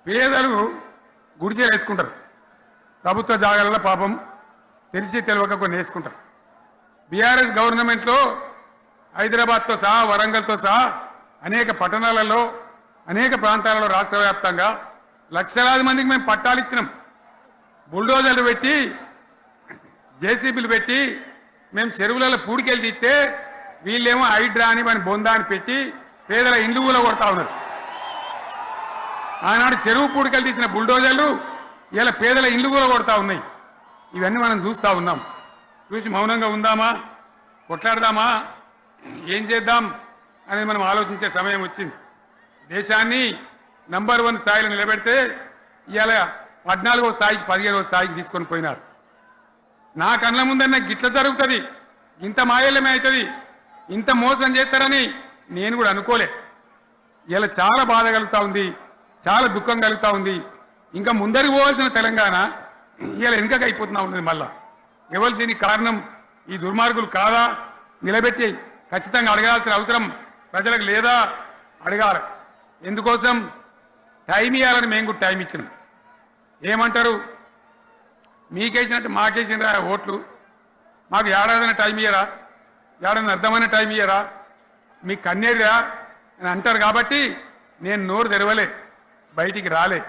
పేదలు గుడిసెలు వేసుకుంటారు. ప్రభుత్వ జాగాలలో పాపం తెలిసి తెలియక కొన్ని వేసుకుంటారు. బీఆర్ఎస్ గవర్నమెంట్లో హైదరాబాద్తో సహా వరంగల్తో సహా అనేక పట్టణాలలో అనేక ప్రాంతాలలో రాష్ట్ర వ్యాప్తంగా లక్షలాది మందికి మేము పట్టాలు ఇచ్చినాం. బుల్డోజర్లు పెట్టి జేసీబీలు పెట్టి మేము చెరువులలో పూడికెళ్ళి తీస్తే వీళ్ళేమో హైడ్రా అని మన బొందా అని పెట్టి పేదల ఇండ్లు కూడా కొడతా ఉన్నారు. ఆనాడు చెరువు పూడికెళ్ళి తీసిన బుల్డోజర్లు ఇలా పేదల ఇండ్లు కూడా కొడతా ఉన్నాయి. ఇవన్నీ మనం చూస్తూ ఉన్నాం. చూసి మౌనంగా ఉందామా, కొట్లాడదామా, ఏం చేద్దాం అనేది మనం ఆలోచించే సమయం వచ్చింది. దేశాన్ని నంబర్ 1 స్థాయిలో నిలబెడితే ఇవాళ 14వ స్థాయికి 15వ స్థాయికి తీసుకొని పోయినారు. నా కళ్ళ ముందన్న గిట్ల జరుగుతుంది, ఇంత మాయల్యమే అవుతుంది, ఇంత మోసం చేస్తారని నేను కూడా అనుకోలే. ఇలా చాలా బాధ కలుగుతూ ఉంది, చాలా దుఃఖం కలుగుతూ ఉంది. ఇంకా ముందరికి పోవాల్సిన తెలంగాణ ఇలా వెనుకకి అయిపోతున్నా ఉన్నది. మళ్ళా ఎవరు దీనికి కారణం? ఈ దుర్మార్గులు కాదా? నిలబెట్టి ఖచ్చితంగా అడగాల్సిన అవసరం ప్రజలకు లేదా? అడగాలి. ఎందుకోసం? టైం ఇవ్వాలని మేము కూడా టైం ఇచ్చినాం. ఏమంటారు? మీకేసినట్టు మాకేసిన ఓట్లు, మాకు ఏడాదైనా టైం ఇయ్యరా, ఏడాది అర్థమైన టైం ఇయ్యరా, మీకు కన్నేరురా అని అంటారు. కాబట్టి నేను నోరు తెరవలే, బయటికి రాలే.